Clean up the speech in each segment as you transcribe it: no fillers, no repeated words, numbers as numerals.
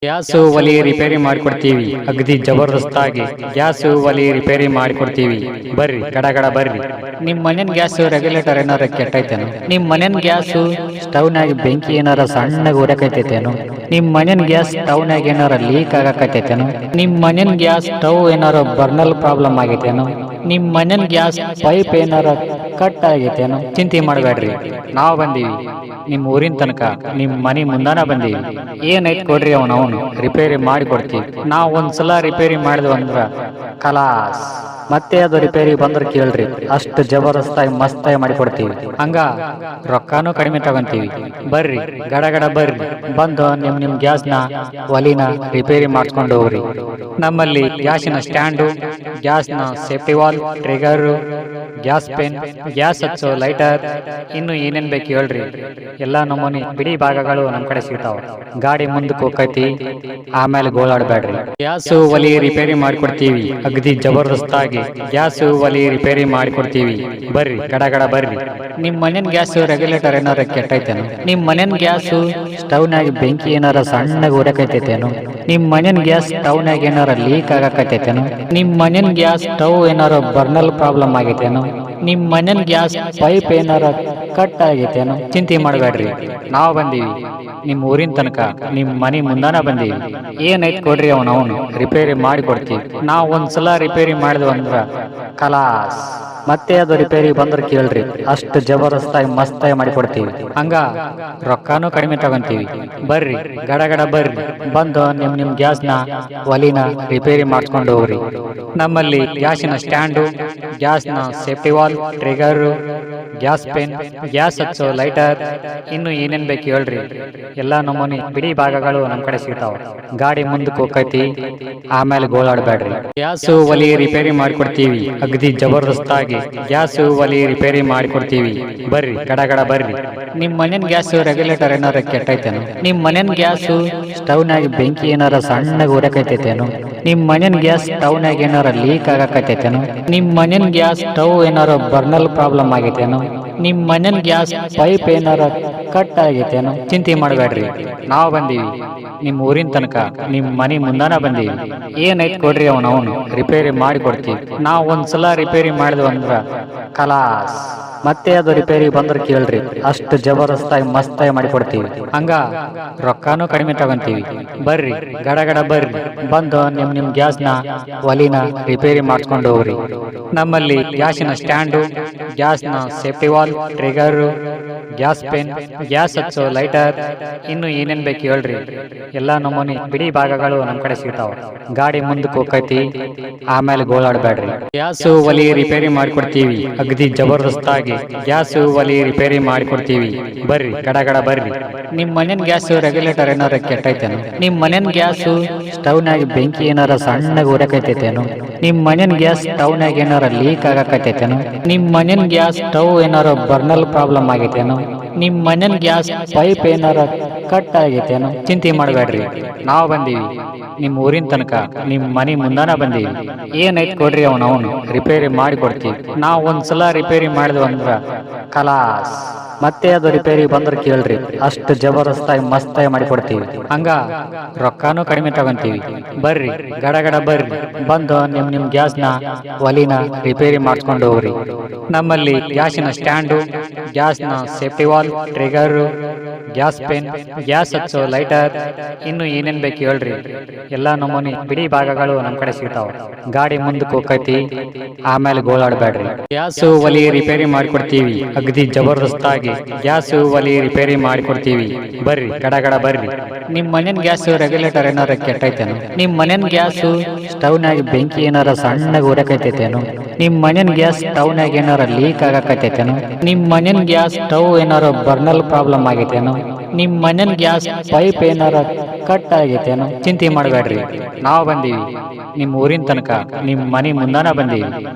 Gas ಒಲಿ repair ಮಾಡಿಕೊಡ್ತೀವಿ. ಅಗದಿ ಜಬರ್ದಸ್ತಾಗಿ ಗ್ಯಾಸ್ ಒಲಿ ರಿಪೇರಿ ಮಾಡಿಕೊಡ್ತೀವಿ. ಬರ್ರಿ ಗಡಗಡ ಬರ್ರಿ. ನಿಮ್ ಮನೇನ್ ಗ್ಯಾಸ್ ರೆಗ್ಯುಲೇಟರ್ ಏನಾರ ಕೆಟ್ಟೈತೇನು? ನಿಮ್ ಮನೇನ್ ಗ್ಯಾಸ್ ಸ್ಟವ್ನಾಗ ಬೆಂಕಿ ಏನಾರ ಸಣ್ಣಗ ಉರಕೈತೇನು? ನಿಮ್ ಮನೇನ್ ಗ್ಯಾಸ್ ಸ್ಟವ್ನಾಗ ಏನಾರ ಲೀಕ್ ಆಗಕೈತೇನು? ನಿಮ್ ಮನೇನ್ ಗ್ಯಾಸ್ ಸ್ಟವ್ ಏನಾರ ಬರ್ನಲ್ ಪ್ರಾಬ್ಲಮ್ ಆಗೈತೇನು? ನಿಮ್ ಮನೇನ್ ಗ್ಯಾಸ್ ಪೈಪ್ ಏನಾರ ಕಟ್ ಆಗೈತೇನು? ಚಿಂತೆ ಮಾಡಬೇಡ್ರಿ, ನಾವು ಬಂದೀವಿ ನಿಮ್ ಊರಿನ ತನಕ, ನಿಮ್ ಮನಿ ಮುಂದಾನ ಬಂದೀವಿ. ಏನೈತ್ ಕೊಡ್ರಿ ಅವನು ರಿಪೇರಿ ಮಾಡಿ ಕೊಡ್ತೀವಿ. ನಾವ್ ಒಂದ್ಸಲ ರಿಪೇರಿ ಮಾಡಿದ್ವಿ ಅಂದ್ರ ಕಲಾಸ್. ಮತ್ತೆ ಅದು ರಿಪೇರಿ ಬಂದ್ರ ಕೇಳ್ರಿ, ಅಷ್ಟು ಜಬರ್ದಸ್ತಾಗಿ ಮಸ್ತಾಗಿ ಮಾಡಿಕೊಡ್ತೀವಿ. ಹಂಗ ರೊಕ್ಕಾನು ಕಡಿಮೆ ತಗೊಂತೀವಿ. ಬರ್ರಿ ಗಡಗಡ ಬರ್ರಿ, ಬಂದು ನಿಮ್ ಗ್ಯಾಸ್ನ ಒಲಿನ ರಿಪೇರಿ ಮಾಡಿಸ್ಕೊಂಡು ಹೋಗ್ರಿ. ನಮ್ಮಲ್ಲಿ ಗ್ಯಾಸಿನ ಸ್ಟ್ಯಾಂಡು, ಗ್ಯಾಸ್ನ safety valve, trigger, gas pen, gas ಹಚ್ಚೋ ಲೈಟರ್, ಇನ್ನು ಏನೇನ್ ಬೇಕು ಹೇಳ್ರಿ. ಎಲ್ಲಾ ನಮೂನಿ ಬಿಡಿ ಭಾಗಗಳು ನಮ್ ಕಡೆ ಸಿಗ್ತಾವ. ಗಾಡಿ ಮುಂದಕ್ಕೆ ಹೋಗೈತಿ, ಆಮೇಲೆ ಗೋಳಾಡ್ಬೇಡ್ರಿ. ಗ್ಯಾಸ್ ಒಲಿ ರಿಪೇರಿ ಮಾಡಿಕೊಡ್ತೀವಿ. ಅಗದಿ ಜಬರ್ದಸ್ತಾಗಿ ಗ್ಯಾಸ್ ಒಲಿ ರಿಪೇರಿ ಮಾಡಿಕೊಡ್ತೀವಿ. ಬರ್ರಿ ಗಡಗಡ ಬರ್ರಿ. ನಿಮ್ ಮನೇನ್ ಗ್ಯಾಸ್ ರೆಗ್ಯುಲೇಟರ್ ಏನಾರ ಕೆಟ್ಟೈತೇನು? ನಿಮ್ ಮನೇನ್ ಗ್ಯಾಸ್ ಸ್ಟವ್ನಾಗ ಬೆಂಕಿ ಏನಾರ ಸಣ್ಣಗ ಉರಕೈತೇನು? ನಿಮ್ ಮನೇನ್ ಗ್ಯಾಸ್ ಸ್ಟವ್ನಾಗ ಏನಾರ ಲೀಕ್ ಆಗಕೈತೇನು? ನಿಮ್ ಮನೇನ್ ಗ್ಯಾಸ್ ಸ್ಟವ್ ಏನಾರ ಬರ್ನಲ್ ಪ್ರಾಬ್ಲಮ್ ಆಗೈತೇನು? ನಿಮ್ ಮನೇನ್ ಗ್ಯಾಸ್ ಪೈಪ್ ಏನಾರ ಕಟ್ ಆಗೈತೇನು? ಚಿಂತೆ ಮಾಡಬೇಡ್ರಿ, ನಾವು ಬಂದೀವಿ ನಿಮ್ ಊರಿನ ತನಕ, ನಿಮ್ ಮನಿ ಮುಂದಾನ ಬಂದೀವಿ. ಏನೈತ್ ಕೊಡ್ರಿ ಅವನು ರಿಪೇರಿ ಮಾಡಿ ಕೊಡ್ತೀವಿ. ನಾವ್ ಒಂದ್ಸಲ ರಿಪೇರಿ ಮಾಡಿದ್ವಿ ಅಂದ್ರ ಕಲಾಸ್. ಮತ್ತೆ ಅದು ರಿಪೇರಿ ಬಂದ್ರ ಕೇಳ್ರಿ, ಅಷ್ಟು ಜಬರ್ದಸ್ತಾಗಿ ಮಸ್ತಾಗಿ ಮಾಡಿಕೊಡ್ತೀವಿ. ಹಂಗ ರೊಕ್ಕಾನು ಕಡಿಮೆ ತಗೊಂತೀವಿ. ಬರ್ರಿ ಗಡಗಡ ಬರ್ರಿ, ಬಂದು ನಿಮ್ ಗ್ಯಾಸ್ನ ಒಲಿನ ರಿಪೇರಿ ಮಾಡಿಸ್ಕೊಂಡು ಹೋಗ್ರಿ. ನಮ್ಮಲ್ಲಿ ಗ್ಯಾಸಿನ ಸ್ಟ್ಯಾಂಡು, ಗ್ಯಾಸ್ನ safety valve, trigger, gas pen, gas ಹಚ್ಚೋ ಲೈಟರ್, ಇನ್ನು ಏನೇನ್ ಬೇಕು ಹೇಳ್ರಿ. ಎಲ್ಲಾ ನಮೂನಿ ಬಿಡಿ ಭಾಗಗಳು ನಮ್ ಕಡೆ ಸಿಗ್ತಾವ. ಗಾಡಿ ಮುಂದಕ್ಕೆ ಹೋಗೈತಿ, ಆಮೇಲೆ ಗೋಳಾಡ್ಬೇಡ್ರಿ. ಗ್ಯಾಸ್ ಒಲಿ ರಿಪೇರಿ ಮಾಡಿಕೊಡ್ತೀವಿ. ಅಗದಿ ಜಬರ್ದಸ್ತಾಗಿ ಗ್ಯಾಸ್ ಒಲಿ ರಿಪೇರಿ ಮಾಡಿಕೊಡ್ತೀವಿ. ಬರ್ರಿ ಗಡಗಡ ಬರ್ರಿ. ನಿಮ್ ಮನೇನ್ ಗ್ಯಾಸ್ ರೆಗ್ಯುಲೇಟರ್ ಏನಾರ ಕೆಟ್ಟೈತೇನು? ನಿಮ್ ಮನೇನ್ ಗ್ಯಾಸ್ ಸ್ಟವ್ನಾಗ ಬೆಂಕಿ ಏನಾರ ಸಣ್ಣಗ ಉರಕೈತೇನು? ನಿಮ್ ಮನೇನ್ ಗ್ಯಾಸ್ ಸ್ಟವ್ನಾಗ ಏನಾರ ಲೀಕ್ ಆಗಕೈತೇನು? ನಿಮ್ ಮನೇನ್ ಗ್ಯಾಸ್ ಸ್ಟವ್ ಏನಾರ ಬರ್ನಲ್ ಪ್ರಾಬ್ಲಮ್ ಆಗೈತೇನು? ನಿಮ್ ಮನೇನ್ ಗ್ಯಾಸ್ ಪೈಪ್ ಏನಾರ ಕಟ್ ಆಗೈತೇನು? ಚಿಂತೆ ಮಾಡಬೇಡ್ರಿ, ನಾವು ಬಂದೀವಿ ನಿಮ್ ಊರಿನ ತನಕ, ನಿಮ್ ಮನಿ ಮುಂದಾನ ಬಂದೀವಿ. ಏನೈತ್ ಕೊಡ್ರಿ ಅವನು ರಿಪೇರಿ ಮಾಡಿ ಕೊಡ್ತೀವಿ. ನಾವ್ ಒಂದ್ಸಲ ರಿಪೇರಿ ಮಾಡಿದ್ವಿ ಅಂದ್ರ ಕಲಾಸ್. ಮತ್ತೆ ಅದು ರಿಪೇರಿ ಬಂದ್ರ ಕೇಳ್ರಿ, ಅಷ್ಟು ಜಬರ್ದಸ್ತಾಗಿ ಮಸ್ತಾಗಿ ಮಾಡಿಕೊಡ್ತೀವಿ. ಹಂಗ ರೊಕ್ಕಾನು ಕಡಿಮೆ ತಗೊಂತೀವಿ. ಬರ್ರಿ ಗಡಗಡ ಬರ್ರಿ, ಬಂದು ನಿಮ್ ಗ್ಯಾಸ್ನ ಒಲಿನ ರಿಪೇರಿ ಮಾಡಿಸ್ಕೊಂಡು ಹೋಗ್ರಿ. ನಮ್ಮಲ್ಲಿ ಗ್ಯಾಸಿನ ಸ್ಟ್ಯಾಂಡು, ಗ್ಯಾಸ್ನ safety valve, trigger, gas pen, gas ಹಚ್ಚೋ ಲೈಟರ್, ಇನ್ನು ಏನೇನ್ ಬೇಕು ಹೇಳ್ರಿ. ಎಲ್ಲಾ ನಮೂನಿ ಬಿಡಿ ಭಾಗಗಳು ನಮ್ ಕಡೆ ಸಿಗ್ತಾವ. ಗಾಡಿ ಮುಂದಕ್ಕೆ ಹೋಗೈತಿ, ಆಮೇಲೆ ಗೋಳಾಡ್ಬೇಡ್ರಿ. ಗ್ಯಾಸ್ ಒಲಿ ರಿಪೇರಿ ಮಾಡಿಕೊಡ್ತೀವಿ. ಅಗದಿ ಜಬರ್ದಸ್ತಾಗಿ ಗ್ಯಾಸ್ ಒಲಿ ರಿಪೇರಿ ಮಾಡಿಕೊಡ್ತೀವಿ. ಬರ್ರಿ ಗಡಗಡ ಬರ್ರಿ. ನಿಮ್ ಮನೇನ್ ಗ್ಯಾಸ್ ರೆಗ್ಯುಲೇಟರ್ ಏನಾರ ಕೆಟ್ಟೈತೇನು? ನಿಮ್ ಮನೇನ್ ಗ್ಯಾಸ್ ಸ್ಟವ್ನಾಗ ಬೆಂಕಿ ಏನಾರ ಸಣ್ಣಗ ಉರಕೈತೇನು? ನಿಮ್ ಮನೇನ್ ಗ್ಯಾಸ್ ಸ್ಟವ್ನಾಗ ಏನಾರ ಲೀಕ್ ಆಗಕೈತೇನು? ನಿಮ್ ಮನೇನ್ ಗ್ಯಾಸ್ ಸ್ಟವ್ ಏನಾರ ಬರ್ನಲ್ ಪ್ರಾಬ್ಲಮ್ ಆಗೈತೇನು? ನಿಮ್ ಮನೇನ್ ಗ್ಯಾಸ್ ಪೈಪ್ ಏನಾರ ಕಟ್ ಆಗೈತೇನು? ಚಿಂತೆ ಮಾಡಬೇಡ್ರಿ, ನಾವು ಬಂದೀವಿ ನಿಮ್ ಊರಿನ ತನಕ, ನಿಮ್ ಮನಿ ಮುಂದಾನ ಬಂದೀವಿ. ಏನೈತ್ ಕೊಡ್ರಿ ಅವನು ರಿಪೇರಿ ಮಾಡಿ ಕೊಡ್ತೀವಿ. ನಾವ್ ಒಂದ್ಸಲ ರಿಪೇರಿ ಮಾಡಿದ್ವಿ ಅಂದ್ರ ಕಲಾಸ್. ಮತ್ತೆ ಅದು ರಿಪೇರಿ ಬಂದ್ರ ಕೇಳ್ರಿ, ಅಷ್ಟು ಜಬರ್ದಸ್ತಾಗಿ ಮಸ್ತಾಗಿ ಮಾಡಿಕೊಡ್ತೀವಿ. ಹಂಗ ರೊಕ್ಕಾನು ಕಡಿಮೆ ತಗೊಂತೀವಿ. ಬರ್ರಿ ಗಡಗಡ ಬರ್ರಿ, ಬಂದು ನಿಮ್ ಗ್ಯಾಸ್ನ ಒಲಿನ ರಿಪೇರಿ ಮಾಡಿಸ್ಕೊಂಡು ಹೋಗ್ರಿ. ನಮ್ಮಲ್ಲಿ ಗ್ಯಾಸಿನ ಸ್ಟ್ಯಾಂಡು, ಗ್ಯಾಸ್ನ safety valve, trigger, gas pen, gas ಹಚ್ಚೋ ಲೈಟರ್, ಇನ್ನು ಏನೇನ್ ಬೇಕು ಹೇಳ್ರಿ. ಎಲ್ಲಾ ನಮೂನಿ ಬಿಡಿ ಭಾಗಗಳು ನಮ್ ಕಡೆ ಸಿಗ್ತಾವ. ಗಾಡಿ ಮುಂದಕ್ಕೆ ಹೋಗೈತಿ, ಆಮೇಲೆ ಗೋಳಾಡ್ಬೇಡ್ರಿ. ಗ್ಯಾಸ್ ಒಲಿ ರಿಪೇರಿ ಮಾಡಿಕೊಡ್ತೀವಿ. ಅಗದಿ ಜಬರ್ದಸ್ತಾಗಿ ಗ್ಯಾಸ್ ಒಲಿ ರಿಪೇರಿ ಮಾಡಿಕೊಡ್ತೀವಿ. ಬರ್ರಿ ಗಡಗಡ ಬರ್ರಿ. ನಿಮ್ ಮನೇನ್ ಗ್ಯಾಸ್ ರೆಗ್ಯುಲೇಟರ್ ಏನಾರ ಕೆಟ್ಟೈತೇನು? ನಿಮ್ ಮನೇನ್ ಗ್ಯಾಸ್ ಸ್ಟವ್ನಾಗ ಬೆಂಕಿ ಏನಾರ ಸಣ್ಣಗ ಉರಕೈತೇನು? ನಿಮ್ ಮನೇನ್ ಗ್ಯಾಸ್ ಸ್ಟವ್ನಾಗ ಏನಾರ ಲೀಕ್ ಆಗಕೈತೇನು? ನಿಮ್ ಮನೇನ್ ಗ್ಯಾಸ್ ಸ್ಟವ್ ಏನಾರ ಬರ್ನಲ್ ಪ್ರಾಬ್ಲಮ್ ಆಗೈತೇನು? ನಿಮ್ ಮನೇನ್ ಗ್ಯಾಸ್ ಪೈಪ್ ಏನಾರ ಕಟ್ ಆಗೈತೇನು? ಚಿಂತೆ ಮಾಡಬೇಡ್ರಿ, ನಾವು ಬಂದೀವಿ ನಿಮ್ ಊರಿನ ತನಕ, ನಿಮ್ ಮನಿ ಮುಂದಾನ ಬಂದೀವಿ.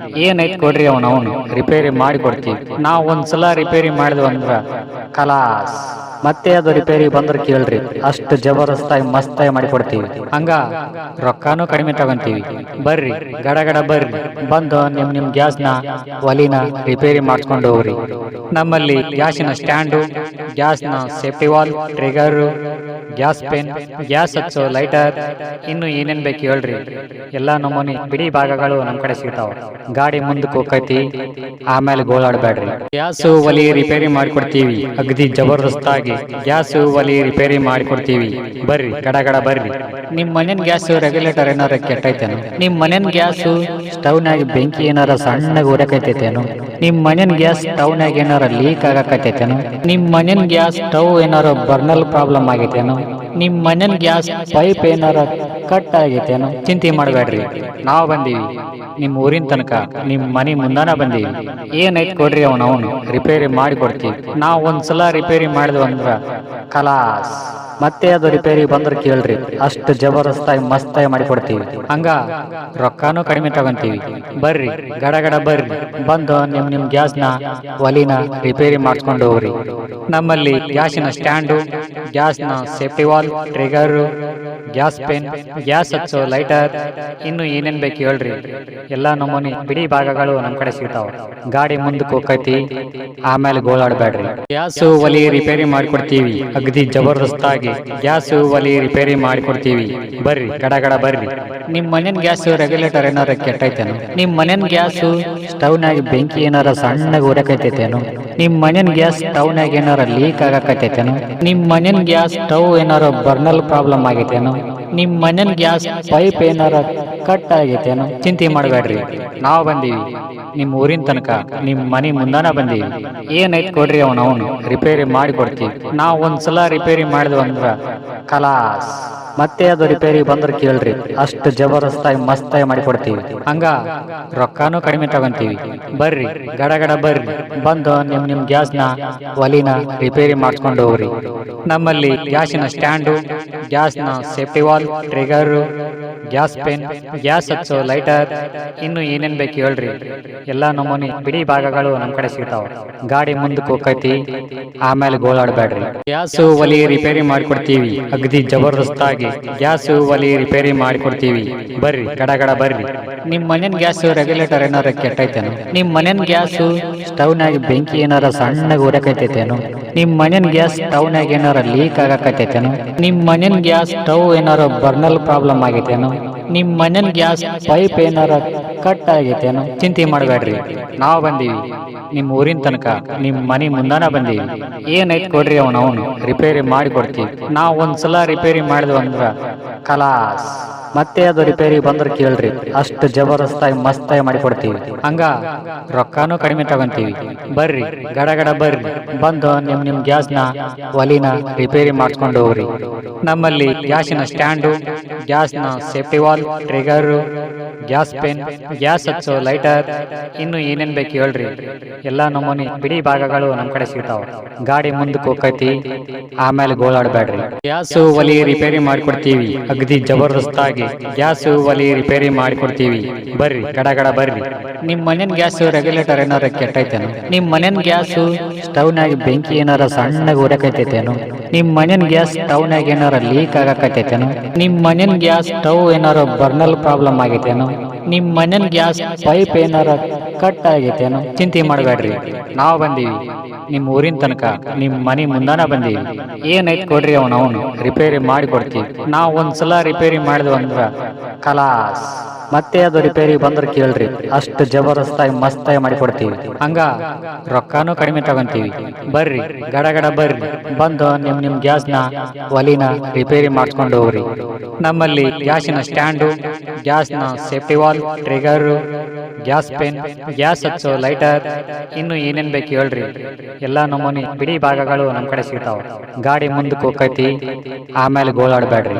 ಏನೈತ್ ಕೊಡ್ರಿ ಅವನು ರಿಪೇರಿ ಮಾಡಿ ಕೊಡ್ತೀವಿ. ನಾವ್ ಒಂದ್ಸಲ ರಿಪೇರಿ ಮಾಡಿದ್ವಿ ಅಂದ್ರ ಕಲಾಸ್. ಮತ್ತೆ ಅದು ರಿಪೇರಿ ಬಂದ್ರೆ ಕೇಳ್ರಿ, ಅಷ್ಟು ಜಬರ್ದಸ್ತಾಗಿ ಮಸ್ತಾಗಿ ಮಾಡಿಕೊಡ್ತೀವಿ. ಹಂಗ ರೊಕ್ಕಾನು ಕಡಿಮೆ ತಗೊಂತೀವಿ. ಬರ್ರಿ ಗಡಗಡ ಬರ್ರಿ, ಬಂದು ನಿಮ್ ಗ್ಯಾಸ್ನ ಒಲಿನ ರಿಪೇರಿ ಮಾಡಿಸ್ಕೊಂಡು ಹೋಗ್ರಿ. ನಮ್ಮಲ್ಲಿ ಗ್ಯಾಸಿನ ಸ್ಟ್ಯಾಂಡು, ಗ್ಯಾಸ್ನ safety valve, trigger, gas pen, gas ಹಚ್ಚೋ ಲೈಟರ್, ಇನ್ನು ಏನೇನ್ ಬೇಕು ಹೇಳ್ರಿ, ಎಲ್ಲಾ ನಮೂನಿ ಬಿಡಿ ಭಾಗಗಳು ನಮ್ ಕಡೆ ಸಿಗ್ತಾವ. ಗಾಡಿ ಮುಂದಕ್ಕೆ ಹೋಗೈತಿ, ಆಮೇಲೆ ಗೋಳಾಡ್ಬೇಡ್ರಿ. ಗ್ಯಾಸ್ ಒಲಿ ರಿಪೇರಿ ಮಾಡಿಕೊಡ್ತೀವಿ ಅಗದಿ ಜಬರ್ದಸ್ತಾಗಿ. ಗ್ಯಾಸ್ ಒಲಿ ರಿಪೇರಿ ಮಾಡಿಕೊಡ್ತೀವಿ. ಬರ್ರಿ ಗಡಗಡ ಬರ್ರಿ. ನಿಮ್ ಮನೇನ್ ಗ್ಯಾಸ್ ರೆಗ್ಯುಲೇಟರ್ ಏನಾರ ಕೆಟ್ಟೈತೇನು? ನಿಮ್ ಮನೇನ್ ಗ್ಯಾಸ್ ಸ್ಟವ್ನಾಗ ಬೆಂಕಿ ಏನಾರ ಸಣ್ಣಗೆ ಉರಕೈತೇನು? ನಿಮ್ ಮನೇನ್ ಗ್ಯಾಸ್ ಸ್ಟವ್ನಾಗ ಏನಾರ ಲೀಕ್ ಆಗಕೈತೇನು? ನಿಮ್ ಮನೇನ್ ಗ್ಯಾಸ್ ಸ್ಟವ್ ಏನಾರ ಬರ್ನಲ್ ಪ್ರಾಬ್ಲಮ್ ಆಗೈತೇನು? ನಿಮ್ ಮನೇನ್ ಗ್ಯಾಸ್ ಪೈಪ್ ಏನಾರ ಕಟ್ ಆಗೈತೇನು? ಚಿಂತೆ ಮಾಡಬೇಡ್ರಿ, ನಾವು ಬಂದೀವಿ ನಿಮ್ ಊರಿನ ತನಕ, ನಿಮ್ ಮನೆ ಮುಂದಾನ ಬಂದೀವಿ. ಏನೈತ್ ಕೊಡ್ರಿ, ಅವನು ರಿಪೇರಿ ಮಾಡಿ ಕೊಡ್ತೀವಿ. ನಾವು ಒಂದ್ಸಲ ರಿಪೇರಿ ಮಾಡಿದ್ವಿ ಅಂದ್ರ ಕಲಾಸ್. ಮತ್ತೆ ಅದು ರಿಪೇರಿ ಬಂದ್ರೆ ಕೇಳ್ರಿ, ಅಷ್ಟು ಜಬರ್ದಸ್ತಾಗಿ ಮಸ್ತಾಗಿ ಮಾಡಿಕೊಡ್ತೀವಿ. ಹಂಗ ರೊಕ್ಕಾನು ಕಡಿಮೆ ತಗೊಂತೀವಿ. ಬರ್ರಿ ಗಡಗಡ ಬರ್ರಿ, ಬಂದು ನಿಮ್ ಗ್ಯಾಸ್ನ ಒಲಿನ ರಿಪೇರಿ ಮಾಡಿಸ್ಕೊಂಡು ಹೋಗ್ರಿ. ನಮ್ಮಲ್ಲಿ ಗ್ಯಾಸಿನ ಸ್ಟ್ಯಾಂಡು, ಗ್ಯಾಸ್ನ safety valve, trigger, gas pen, gas ಹಚ್ಚೋ ಲೈಟರ್, ಇನ್ನು ಏನೇನ್ ಬೇಕು ಹೇಳ್ರಿ, ಎಲ್ಲಾ ನಮೂನಿ ಬಿಡಿ ಭಾಗಗಳು ನಮ್ ಕಡೆ ಸಿಗ್ತಾವ. ಗಾಡಿ ಮುಂದಕ್ಕೆ ಹೋಗೈತಿ, ಆಮೇಲೆ ಗೋಳಾಡ್ಬೇಡ್ರಿ. ಗ್ಯಾಸ್ ಒಲಿ ರಿಪೇರಿ ಮಾಡಿಕೊಡ್ತೀವಿ ಅಗದಿ ಜಬರ್ದಸ್ತಾಗಿ. ಗ್ಯಾಸ್ ಒಲಿ ರಿಪೇರಿ ಮಾಡಿಕೊಡ್ತೀವಿ. ಬರ್ರಿ ಗಡಗಡ ಬರ್ರಿ. ನಿಮ್ ಮನೇನ್ ಗ್ಯಾಸ್ ರೆಗ್ಯುಲೇಟರ್ ಏನಾರ ಕೆಟ್ಟೈತೇನು? ನಿಮ್ ಮನೇನ್ ಗ್ಯಾಸ್ ಸ್ಟವ್ನಾಗ ಬೆಂಕಿ ಏನಾರ ಸಣ್ಣಗೆ ಉರಕೈತೇನು? ನಿಮ್ ಮನೇನ್ ಗ್ಯಾಸ್ ಸ್ಟವ್ನಾಗ ಏನಾರ ಲೀಕ್ ಆಗಕೈತೇನು? ನಿಮ್ ಮನೇನ್ ಗ್ಯಾಸ್ ಸ್ಟವ್ ಏನಾರ ಬರ್ನಲ್ ಪ್ರಾಬ್ಲಮ್ ಆಗೈತೇನು? ನಿಮ್ ಮನೇನ್ ಗ್ಯಾಸ್ ಪೈಪ್ ಏನಾರ ಕಟ್ ಆಗೈತೇನು? ಚಿಂತೆ ಮಾಡಬೇಡ್ರಿ, ನಾವು ಬಂದೀವಿ ನಿಮ್ ಊರಿನ ತನಕ, ನಿಮ್ ಮನೆ ಮುಂದಾನ ಬಂದೀವಿ. ಏನೈತ್ ಕೊಡ್ರಿ, ಅವನು ರಿಪೇರಿ ಮಾಡಿ ಕೊಡ್ತೀವಿ. ನಾವು ಒಂದ್ಸಲ ರಿಪೇರಿ ಮಾಡಿದ್ವಿ ಅಂದ್ರ ಕಲಾಸ್. ಮತ್ತೆ ಅದು ರಿಪೇರಿ ಬಂದ್ರೆ ಕೇಳ್ರಿ, ಅಷ್ಟು ಜಬರ್ದಸ್ತಾಗಿ ಮಸ್ತಾಗಿ ಮಾಡಿಕೊಡ್ತೀವಿ. ಹಂಗ ರೊಕ್ಕಾನು ಕಡಿಮೆ ತಗೊಂತೀವಿ. ಬರ್ರಿ ಗಡಗಡ ಬರ್ರಿ, ಬಂದು ನಿಮ್ ಗ್ಯಾಸ್ನ ಒಲಿನ ರಿಪೇರಿ ಮಾಡಿಸ್ಕೊಂಡು ಹೋಗ್ರಿ. ನಮ್ಮಲ್ಲಿ ಗ್ಯಾಸಿನ ಸ್ಟ್ಯಾಂಡು, ಗ್ಯಾಸ್ನ safety valve, trigger, gas pen, gas ಹಚ್ಚೋ ಲೈಟರ್, ಇನ್ನು ಏನೇನ್ ಬೇಕು ಹೇಳ್ರಿ, ಎಲ್ಲಾ ನಮೂನಿ ಬಿಡಿ ಭಾಗಗಳು ನಮ್ ಕಡೆ ಸಿಗ್ತಾವ. ಗಾಡಿ ಮುಂದಕ್ಕೆ ಹೋಗೈತಿ, ಆಮೇಲೆ ಗೋಳಾಡ್ಬೇಡ್ರಿ. ಗ್ಯಾಸ್ ಒಲಿ ರಿಪೇರಿ ಮಾಡಿಕೊಡ್ತೀವಿ ಅಗದಿ ಜಬರ್ದಸ್ತಾಗಿ. ಗ್ಯಾಸ್ ಒಲಿ ರಿಪೇರಿ ಮಾಡಿಕೊಡ್ತೀವಿ. ಬರ್ರಿ ಗಡಗಡ ಬರ್ರಿ. ನಿಮ್ ಮನೇನ್ ಗ್ಯಾಸ್ ರೆಗ್ಯುಲೇಟರ್ ಏನಾರ ಕೆಟ್ಟೈತೇನು? ನಿಮ್ ಮನೇನ್ ಗ್ಯಾಸ್ ಸ್ಟವ್ನಾಗ ಬೆಂಕಿ ಏನಾರ ಸಣ್ಣಗೆ ಉರಕೈತೇನು? ನಿಮ್ ಮನೇನ್ ಗ್ಯಾಸ್ ಸ್ಟವ್ನಾಗ ಏನಾರ ಲೀಕ್ ಆಗಕೈತೇನು? ನಿಮ್ ಮನೇನ್ ಗ್ಯಾಸ್ ಸ್ಟವ್ ಏನಾರ ಬರ್ನಲ್ ಪ್ರಾಬ್ಲಮ್ ಆಗೈತೇನು? ನಿಮ್ ಮನೇನ್ ಗ್ಯಾಸ್ ಪೈಪ್ ಏನಾರ ಕಟ್ ಆಗೈತೇನು? ಚಿಂತೆ ಮಾಡಬೇಡ್ರಿ, ನಾವು ಬಂದೀವಿ ನಿಮ್ ಊರಿನ ತನಕ, ನಿಮ್ ಮನೆ ಮುಂದಾನ ಬಂದೀವಿ. ಏನೈತ್ ಕೊಡ್ರಿ, ಅವನು ರಿಪೇರಿ ಮಾಡಿ ಕೊಡ್ತೀವಿ. ನಾವು ಒಂದ್ಸಲ ರಿಪೇರಿ ಮಾಡಿದ್ವಿ ಅಂದ್ರ ಕಲಾಸ್. ಮತ್ತೆ ಅದು ರಿಪೇರಿ ಬಂದ್ರೆ ಕೇಳ್ರಿ, ಅಷ್ಟು ಜಬರ್ದಸ್ತಾಗಿ ಮಸ್ತಾಗಿ ಮಾಡಿಕೊಡ್ತೀವಿ. ಹಂಗ ರೊಕ್ಕಾನು ಕಡಿಮೆ ತಗೊಂತೀವಿ. ಬರ್ರಿ ಗಡಗಡ ಬರ್ರಿ, ಬಂದು ನಿಮ್ ಗ್ಯಾಸ್ನ ಒಲಿನ ರಿಪೇರಿ ಮಾಡಿಸ್ಕೊಂಡು ಹೋಗ್ರಿ. ನಮ್ಮಲ್ಲಿ ಗ್ಯಾಸಿನ ಸ್ಟ್ಯಾಂಡು, ಗ್ಯಾಸ್ನ safety valve, trigger, gas pen, gas ಹಚ್ಚೋ ಲೈಟರ್, ಇನ್ನು ಏನೇನ್ ಬೇಕು ಹೇಳ್ರಿ, ಎಲ್ಲಾ ನಮೂನಿ ಬಿಡಿ ಭಾಗಗಳು ನಮ್ ಕಡೆ ಸಿಗ್ತಾವ. ಗಾಡಿ ಮುಂದಕ್ಕೆ ಹೋಗೈತಿ, ಆಮೇಲೆ ಗೋಳಾಡ್ಬೇಡ್ರಿ. ಗ್ಯಾಸ್ ಒಲಿ ರಿಪೇರಿ ಮಾಡಿಕೊಡ್ತೀವಿ ಅಗದಿ ಜಬರ್ದಸ್ತಾಗಿ. ಗ್ಯಾಸ್ ಒಲಿ ರಿಪೇರಿ ಮಾಡಿಕೊಡ್ತೀವಿ. ಬರ್ರಿ ಗಡಗಡ ಬರ್ರಿ. ನಿಮ್ ಮನೇನ್ ಗ್ಯಾಸ್ ರೆಗ್ಯುಲೇಟರ್ ಏನಾರ ಕೆಟ್ಟೈತೇನು? ನಿಮ್ ಮನೇನ್ ಗ್ಯಾಸ್ ಸ್ಟವ್ನಾಗ ಬೆಂಕಿ ಏನಾರ ಸಣ್ಣಗೆ ಉರಕೈತೇನು? ನಿಮ್ ಮನೇನ್ ಗ್ಯಾಸ್ ಸ್ಟವ್ನಾಗ ಏನಾರ ಲೀಕ್ ಆಗಕೈತೇನು? ನಿಮ್ ಮನೇನ್ ಗ್ಯಾಸ್ ಸ್ಟವ್ ಏನಾರ ಬರ್ನಲ್ ಪ್ರಾಬ್ಲಮ್ ಆಗೈತೇನು? ನಿಮ್ ಮನೇನ್ ಗ್ಯಾಸ್ ಪೈಪ್ ಏನಾರ ಕಟ್ ಆಗೈತೇನು? ಚಿಂತೆ ಮಾಡಬೇಡ್ರಿ, ನಾವು ಬಂದೀವಿ ನಿಮ್ ಊರಿನ ತನಕ, ನಿಮ್ ಮನೆ ಮುಂದಾನ ಬಂದೀವಿ. ಏನೈತ್ ಕೊಡ್ರಿ, ಅವನು ರಿಪೇರಿ ಮಾಡಿ ಕೊಡ್ತೀವಿ. ನಾವು ಒಂದ್ಸಲ ರಿಪೇರಿ ಮಾಡಿದ್ವಿ ಅಂದ್ರ ಕಲಾಸ್. ಮತ್ತೆ ಅದು ರಿಪೇರಿ ಬಂದ್ರೆ ಕೇಳ್ರಿ, ಅಷ್ಟು ಜಬರ್ದಸ್ತಾಗಿ ಮಸ್ತಾಗಿ ಮಾಡಿಕೊಡ್ತೀವಿ. ಹಂಗ ರೊಕ್ಕಾನು ಕಡಿಮೆ ತಗೊಂತೀವಿ. ಬರ್ರಿ ಗಡಗಡ ಬರ್ರಿ, ಬಂದು ನಿಮ್ ಗ್ಯಾಸ್ನ ಒಲಿನ ರಿಪೇರಿ ಮಾಡಿಸ್ಕೊಂಡು ಹೋಗ್ರಿ. ನಮ್ಮಲ್ಲಿ ಗ್ಯಾಸಿನ ಸ್ಟ್ಯಾಂಡು, ಗ್ಯಾಸ್ನ safety valve, trigger, gas pen, gas ಹಚ್ಚೋ ಲೈಟರ್, ಇನ್ನು ಏನೇನ್ ಬೇಕು ಹೇಳ್ರಿ, ಎಲ್ಲಾ ನಮೂನಿ ಬಿಡಿ ಭಾಗಗಳು ನಮ್ ಕಡೆ ಸಿಗ್ತಾವ. ಗಾಡಿ ಮುಂದಕ್ಕೆ ಹೋಗೈತಿ, ಆಮೇಲೆ ಗೋಳಾಡ್ಬೇಡ್ರಿ.